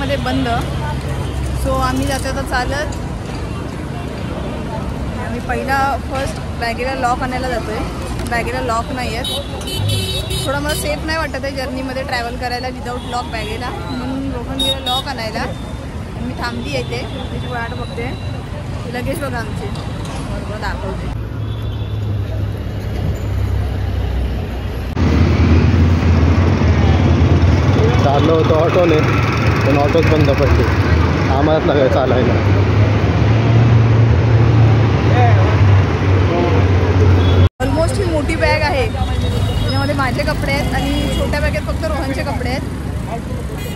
ट्रॅफिकमध्ये बंद. सो आम्ही जातो आता चालत. आम्ही पहिला फर्स्ट बॅगेला लॉक आणायला जातो आहे. बॅगेला लॉक नाही आहेत. थोडं मला सेफ नाही वाटत आहे जर्नीमध्ये ट्रॅव्हल करायला विदाऊट लॉक बॅगेला. म्हणून रोहन गेला लॉक आणायला. मी थांबली येते, त्याची वाट बघते. लगेच बघा आमची बरोबर दाखवते. चाललो होतो ऑटोने, पण ऑटोच बंद पडली. आम्हालाच लागाय चालायला. ऑलमोस्ट ही मोठी बॅग आहे. त्याच्यामध्ये माझे कपडे आहेत आणि छोट्या बॅगेत फक्त रोहनचे कपडे आहेत.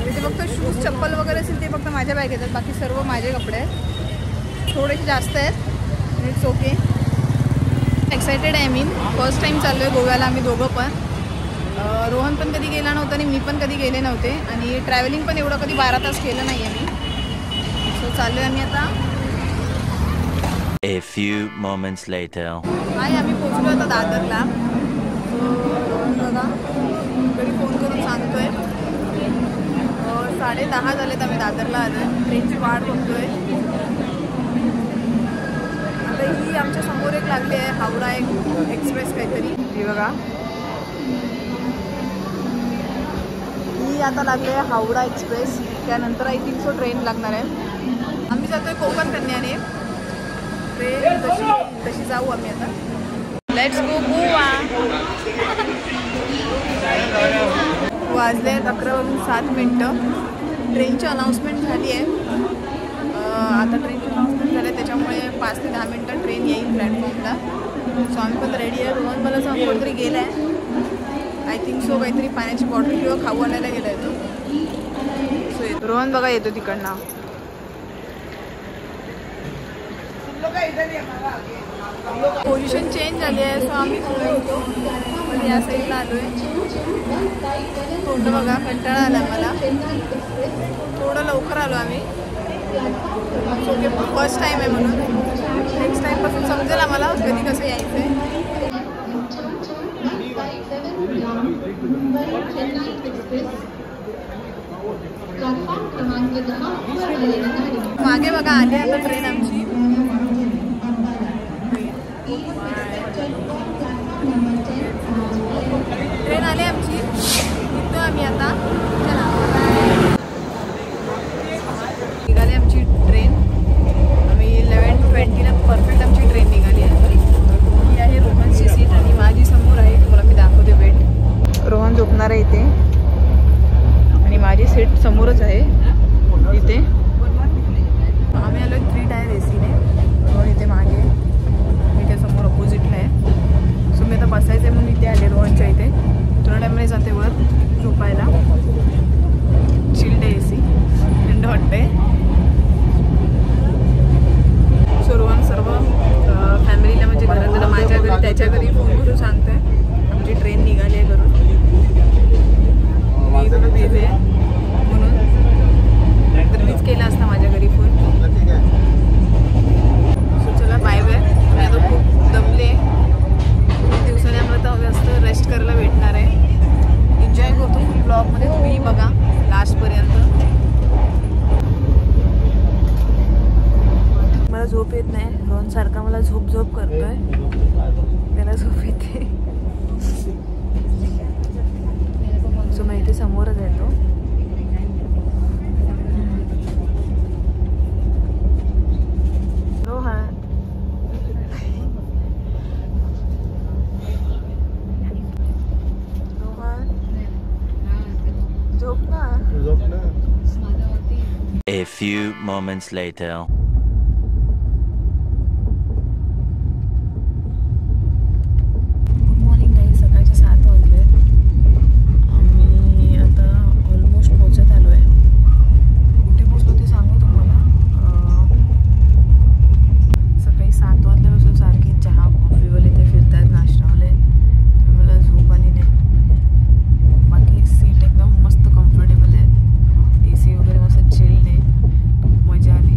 तिथे फक्त शूज चप्पल वगैरे असेल ते फक्त माझ्या बॅगेत आहेत. बाकी सर्व माझे कपडे आहेत. थोडेसे जास्त आहेत. It's okay. एक्सायटेड आहे मी. फर्स्ट टाईम चाललो आहे गोव्याला आम्ही दोघं पण. रोहन पण कधी गेला नव्हता आणि मी पण कधी गेले नव्हते. आणि ट्रॅव्हलिंग पण एवढं कधी 12 तास केलं नाही आहे मी. सो चाललो आहे आम्ही आता. A few moments later. हाय, आम्ही पोहोचलो आता दादरला. बघा घरी फोन करून सांगतोय 10:30 झालेत आम्ही दादरला आलो. ट्रेनची वाट बघतोय. आता ही आमच्या समोर एक लागली आहे हावडा एक्सप्रेस काहीतरी. ही बघा, ही आता लागली आहे हावडा एक्सप्रेस. त्यानंतर आय थिंक सो ट्रेन लागणार आहे. आम्ही जातोय कोकण कन्याने. ट्रेन तशी जाऊ आम्ही आता. Let's go Goa. वाजले 11:07. ट्रेनची अनाऊन्समेंट झाली आहे. आता ट्रेनची अनाऊन्समेंट झाली आहे, त्याच्यामुळे 5 ते 10 मिनटं ट्रेन येईल प्लॅटफॉर्मला. सो आम्ही पण रेडी आहे. रोहन मला सांग कुठेतरी गेला आहे. आय थिंक सो काहीतरी पाण्याची बॉटल किंवा खाऊ आणायला गेला आहे तो. सो येतो रोहन बघा, येतो तिकडनं. पोझिशन चेंज झाली आहे. सो आम्ही या साईडला आलो आहे. थोडं बघा, कंटाळा आला मला. थोडं लवकर आलो आम्ही. ओके, फर्स्ट टाईम आहे म्हणून. नेक्स्ट टाईमपासून समजेल आम्हाला कधी कसं यायचं आहे. मागे बघा आली आता ट्रेन आमची. ट्रेन आली आमची. निघतो आम्ही आता. निघाली आमची ट्रेन. आम्ही 11:20ला परफेक्ट आमची ट्रेन निघाली आहे. ही आहे रोहनची सीट आणि माझी समोर आहे. तुम्हाला मी दाखवते बेट. रोहन झोपणार आहे इथे आणि माझी सीट समोरच आहे इथे. आम्ही आलो 3 टायर एसीने. रोहन इथे मागे, इथे समोर अपोजिटला आहे. सो मी आता बसायचं आहे म्हणून इथे आले रोहनच्या इथे. थोड्या टाईममध्ये जाते वर झोपायला. चिल्ड आहे एसी, थंड वाटते. सो रोहन सर्व फॅमिलीला म्हणजे घरात माझ्या घरी त्याच्या घरी फोन करून सांगतोय आमची ट्रेन निघाली आहे घरून. मी थोडं बिझी आहे म्हणून, तर मीच केला असता माझ्या घरी फोन. सो चला बाय बाय. मी आता खूप दमले. खूप दिवसाने आम्हाला तर जास्त रेस्ट करायला भेटणार आहे. एन्जॉय करतो फुल ब्लॉगमध्ये. तुम्ही बघा लास्टपर्यंत. मला झोप येत नाही. रोहन सारखा मला झोप झोप करतोय. त्याला झोप येते. सो मग इथे समोरच येतो. रोहन झोप ना. A few moments later. मजा आली.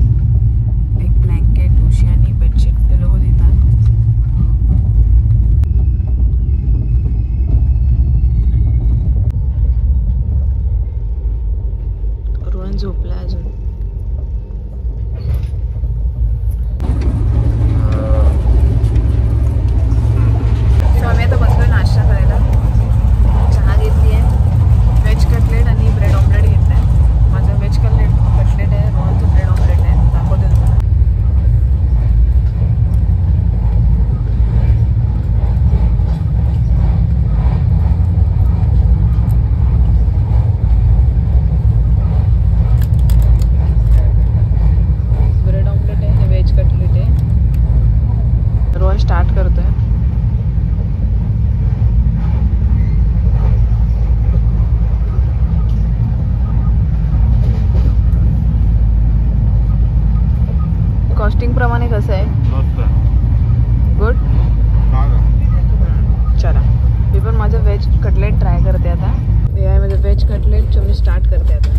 कसं आहे? गुड. चला मी पण माझं व्हेज कटलेट ट्राय करते आता. हे आहे माझं व्हेज कटलेट मी स्टार्ट करते आता.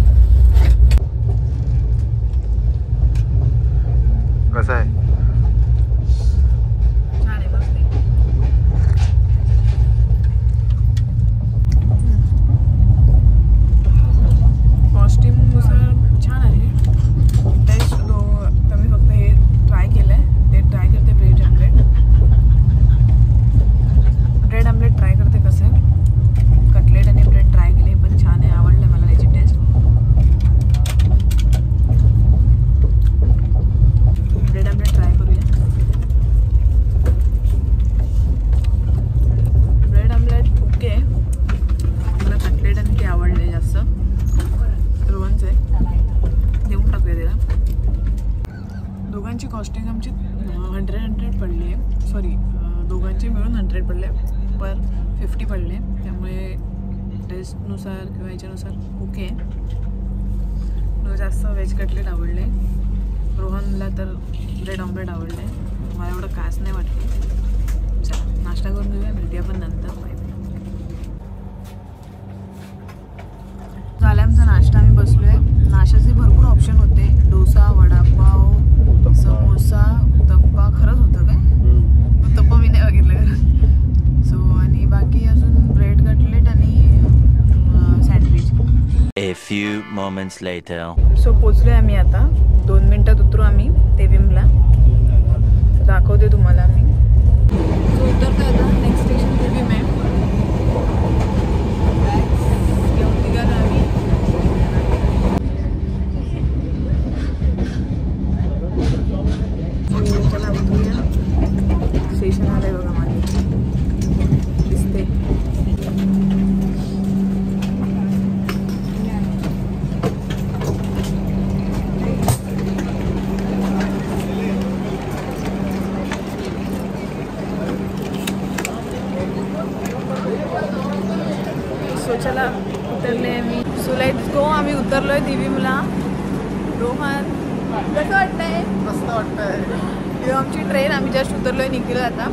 कसं आहे? छान आहे मस्त आहे. कॉस्ट्युमनुसार छान आहे टेस्ट. तर मी फक्त हे ट्राय केलं आहे. ते ट्राय करते ब्रेड आमलेट ट्राय करते. कसं आहे कटलेट आणि ब्रेड ट्राय केले पण छान आहे. आवडलं मला याची टेस्ट. ब्रेड आमलेट ट्राय करूया. Bread omelette okay. मला कटलेट आणि ते आवडले जास्त. रोहनचं आहे देऊन टाकूया त्याला. दोघांची कॉस्टिंग आमची 100 पडली आहे. सॉरी दोघांचे मिळून 100 पडले पर 50 पडले. त्यामुळे टेस्टनुसार किंवा याच्यानुसार ओके. मला जास्त व्हेज कटलेट आवडले. रोहनला तर ब्रेड ऑमलेट आवडले. मला एवढं खास नाही वाटलं. चला नाश्ता करून घेऊया. भेटूया पण नंतर. बाय. झाला आमचा नाश्ता. आम्ही बसलो आहे. नाश्त्याचे भरपूर ऑप्शन होते. डोसा, वडापाव, समोसा, उत्तप्पा. खरंच होतं काय? उत्तप्पा मी नाही बघितलं खरं. सो आणि बाकी अजून ब्रेड कटलेट आणि sandwich. A few moments later. So पोचलोय आम्ही आता. 2 मिनिटात उतरू आम्ही तेविमला. दाखवते तुम्हाला आम्ही. सो उतरतो आता. नेक्स्ट स्टेशन तेविम आहे. घेऊन निघालो आम्ही. चला उतरूया. स्टेशन आलंय बघा माझे दिसते. सो चला उतरले आम्ही. So let's go. आम्ही उतरलोय दिवीमला. रोहन कसं वाटतंय? मस्त वाटतंय. आमची ट्रेन. आम्ही जस्ट उतरलोय निघलो आता.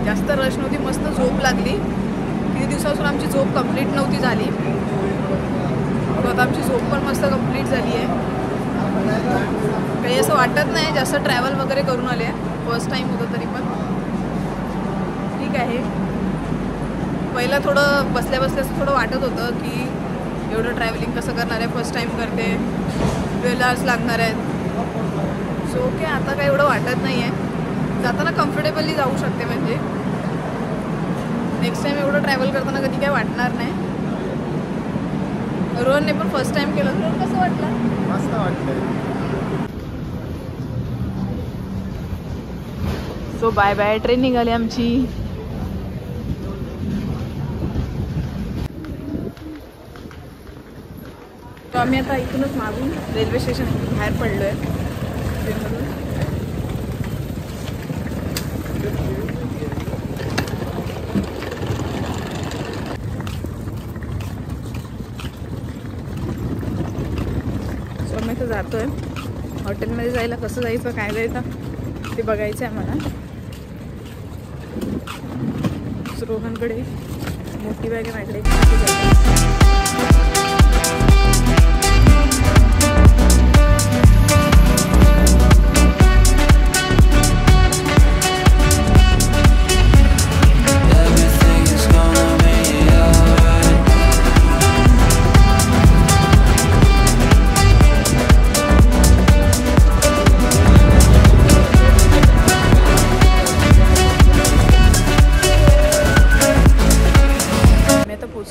जास्त रश नव्हती. मस्त झोप लागली. किती दिवसापासून आमची झोप कंप्लीट नव्हती झाली. आता आमची झोप पण मस्त कंप्लीट झाली आहे. काही असं वाटत नाही. जास्त ट्रॅव्हल वगैरे करून आले. फर्स्ट टाईम होतं तरी पण ठीक आहे. पहिलं थोडं बसल्या बसल्याचं थोडं वाटत होतं की एवढं ट्रॅव्हलिंग कसं करणार आहे. फर्स्ट टाईम करते. 12 hours लागणार आहेत. So okay. आता काही एवढं वाटत नाही आहे. जाताना कम्फर्टेबली जाऊ शकते. म्हणजे नेक्स्ट टाईम एवढं ट्रॅव्हल करताना कधी काय वाटणार नाही. रोहनने पण फर्स्ट टाईम केलं. रोहन कसं वाटलं? मस्त वाटतंय. So bye bye. ट्रेन निघाली आमची. तर आम्ही आता इथूनच मागून रेल्वे स्टेशन बाहेर पडलो आहे ट्रेनमधून. सो आम्ही इथं जातो आहे. हॉटेलमध्ये जायला कसं जायचं काय जायचं ते बघायचं आहे मला. रोहनकडे मोठी बॅग आहे. माझ्याकडे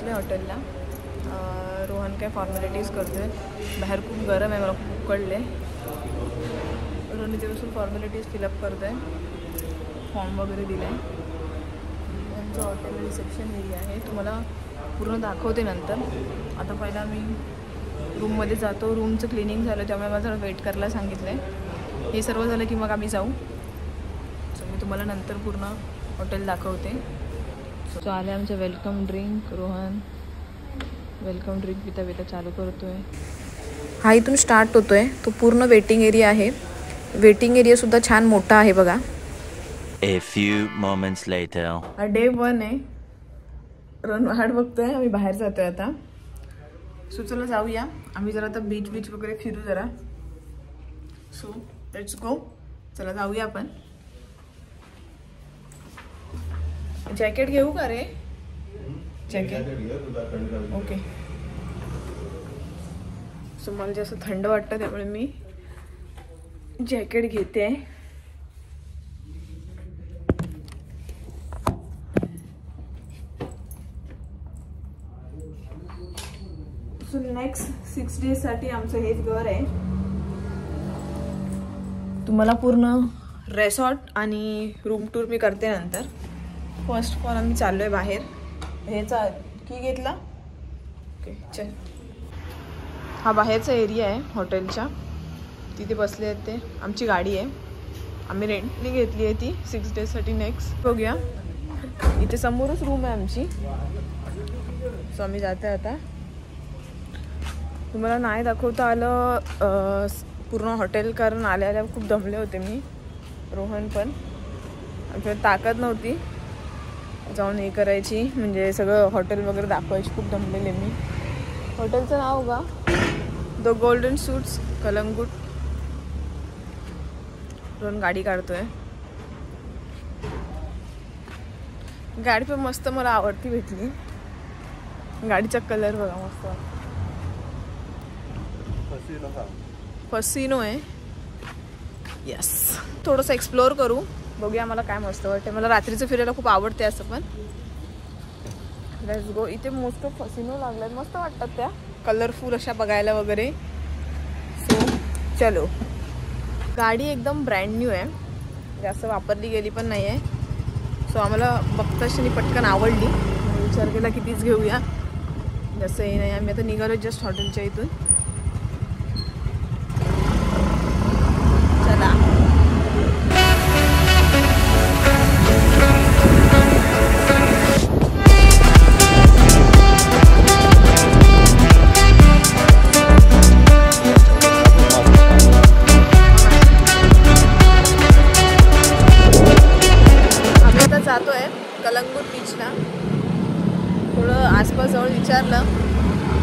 हॉटेलला. रोहन काय फॉर्मॅलिटीज करतोय. बाहेर खूप गरम आहे. मला खूप उकडले. रोहन इथेपासून फॉर्मॅलिटीज फिलअप करतोय. फॉर्म वगैरे दिला आहे. आमचं हॉटेल रिसेप्शन एरिया आहे. तुम्हाला पूर्ण दाखवते नंतर. आता पहिला मी रूममध्ये जातो. रूमचं क्लिनिंग झालं त्यामुळे मला जरा वेट करायला सांगितलं आहे. हे सर्व झालं की मग आम्ही जाऊ. सो मी तुम्हाला नंतर पूर्ण हॉटेल दाखवते. सो आले आमचं welcome drink. Rohan welcome drink पिता पिता चालू करतोय. हा इथून स्टार्ट होतोय. तो पूर्ण वेटिंग एरिया आहे. वेटिंग एरिया सुद्धा छान मोठा आहे बघा. A few moments later. हा डे 1 आहे. रणवाड बघतोय, आम्ही बाहेर जातोय आता. सो चला जाऊया. आम्ही जरा आता बीच वगैरे फिरू जरा. So let's go. चला जाऊया आपण. जॅकेट घेऊ का रे? Jacket okay. सो मला जास्त थंड वाटतं त्यामुळे मी जॅकेट घेते. सो नेक्स्ट 6 days साठी आमचं हेच घर आहे. तुम्हाला पूर्ण रेसॉर्ट आणि रूम टूर मी करते नंतर. फर्स्ट ऑफ ऑल आम्ही चाललोय बाहेर. ह्याचा की घेतला ओके चल. हा बाहेरचा एरिया आहे हॉटेलच्या. तिथे बसले आहेत ते. आमची गाडी आहे, आम्ही रेंटने घेतली आहे ती 6 days साठी. नेक्स्ट बघूया. इथे समोरच रूम आहे आमची. सो आम्ही जाते आता. तुम्हाला नाही दाखवता आलं पूर्ण हॉटेल, कारण आल्या खूप दमले होते मी, रोहन पण. आमच्याकडे ताकद नव्हती जाऊन हे करायची, म्हणजे सगळं हॉटेल वगैरे दाखवायची. खूप दमलेले मी. हॉटेलचं नाव का the golden suits Calangute. Rohan गाडी काढतोय. गाडी पण मस्त मला आवडती भेटली. गाडीचा कलर बघा मस्त. फसिनो आहे. यस. थोडंसं एक्सप्लोअर करू, बघूया मला काय मस्त वाटते. मला रात्रीचं फिरायला खूप आवडते असं पण. Let's go. इथे मोस्ट ऑफ फसिनो लागल्यात, मस्त वाटतात त्या, कलरफुल अशा बघायला वगैरे. सो चलो. गाडी एकदम ब्रँड न्यू आहे, जास्त वापरली गेली पण नाही आहे. सो आम्हाला बघताशी पटकन आवडली. विचार केला की तीच घेऊया. जसं हे नाही. आम्ही आता निघालो जस्ट हॉटेलच्या इथून. चला. आम्ही आता जातोय कलंगूट बीचला. थोडं आसपास जवळ विचारलं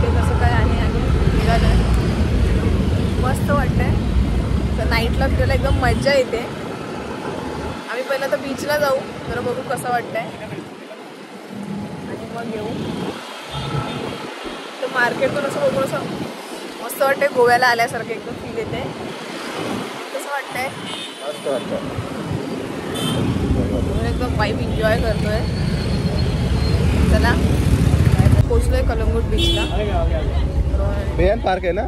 ते कसं काय आहे आणि निघालं. मस्त वाटतंय. तर नाईटला फिरायला एकदम मजा येते. आम्ही पहिलं तर बीचला जाऊ, जरा बघू कसं वाटतंय आणि मग येऊ. तर मार्केटतून असं बघून असं मस्त वाटतंय. गोव्याला आल्यासारखं एकदम फील येते. कसं वाटतंय? मस्त वाटतं. एकदम वाईब एन्जॉय करतोय. चला पोचलोय कलंगूट बीचला. बेहन पार्क आहे ना.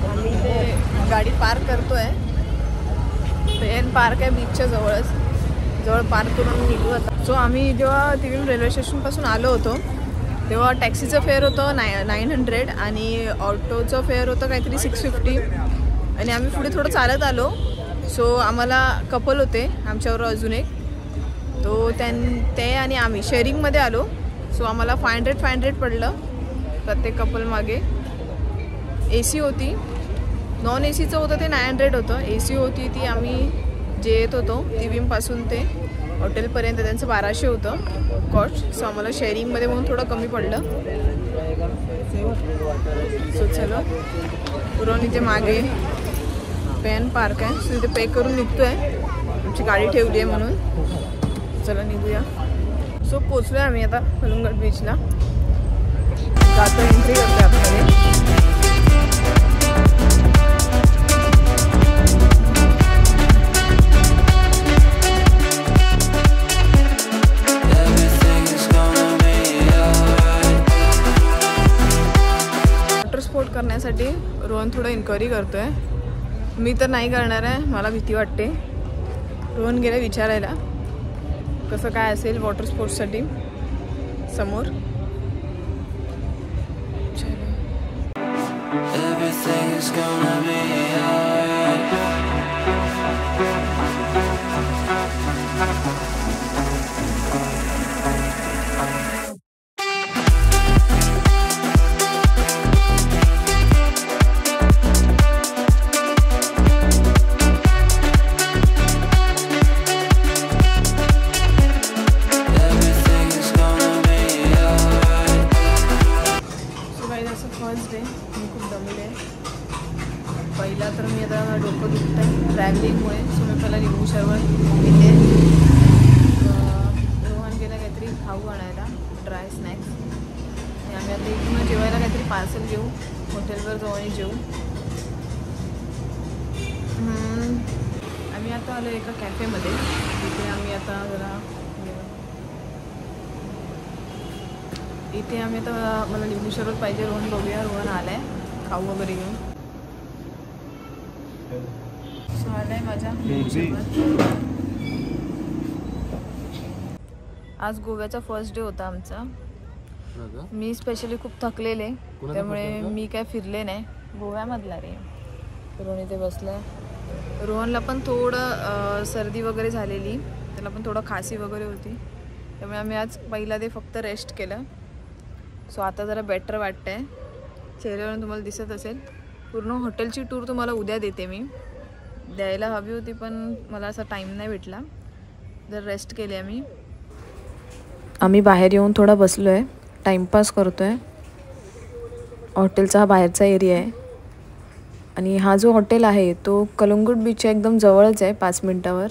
आम्ही इथे गाडी पार्क करतोय. बेहन पार्क आहे बीचच्या जवळ पार्क करून निघू आता. सो आम्ही जेव्हा तिकडून रेल्वे स्टेशनपासून आलो होतो तेव्हा टॅक्सीचं फेअर होतं 900 आणि ऑटोचं फेअर होतं काहीतरी 650. आणि आम्ही पुढे थोडं चालत आलो. सो आम्हाला कपल होते आमच्यावर अजून एक. तो ते आणि आम्ही शेअरिंगमध्ये आलो. सो आम्हाला 500 पडलं प्रत्येक कपल मागे. AC होती. नॉन ACचं होतं ते 900 होतं. AC होती ती आम्ही जे येत होतो तिवीमपासून ते हॉटेलपर्यंत त्यांचं 1200 होतं कॉस्ट. सो आम्हाला शेअरिंगमध्ये म्हणून थोडं कमी पडलं. सो चलो. पुरवून इथे मागे पेन पार्क आहे. सो इथे पे करून निघतोय. आमची गाडी ठेवली आहे म्हणून. चला निघूया. सो पोचलोय आम्ही आता कलंगूट बीचला. जातो एंट्री करतोय आपल्याला. वॉटर स्पोर्ट करण्यासाठी रोहन थोडं इन्क्वायरी करतोय. मी तर नाही करणार आहे, मला भीती वाटते. रोहन गेला विचारायला कसं काय असेल वॉटर स्पोर्ट्ससाठी समोर. आणि जेवू. आम्ही आता आलो एका कॅफेमध्ये. तिथे आम्ही आता मला लिंबू सरबत पाहिजे. रोहन बघूया, रोहन आलाय खाऊ वगैरे घेऊन. आलाय माझा लिंबू सरबत. आज गोव्याचा फर्स्ट डे होता आमचा. मी स्पेशली खूप थकलेले, त्यामुळे मी काय फिरले नाही. गोव्यामधला रे. रोहन इथे बसलाय. रोहनला पण थोडं सर्दी वगैरे झालेली, त्याला पण थोडं खासी वगैरे होती, त्यामुळे आम्ही आज पहिला डे फक्त रेस्ट केलं. सो आता जरा बेटर वाटतंय. चेहऱ्यावरून तुम्हाला दिसत असेल. पूर्ण हॉटेलची टूर तुम्हाला उद्या देते मी. द्यायला हवी होती पण मला असा टाईम नाही भेटला. जर रेस्ट केली आम्ही बाहेर येऊन थोडा बसलो आहे, टाईमपास करतो आहे. हॉटेलचा हा बाहेरचा एरिया आहे आणि हा जो हॉटेल आहे तो कलंगूट बीचच्या एकदम जवळच आहे, 5 मिनटावर.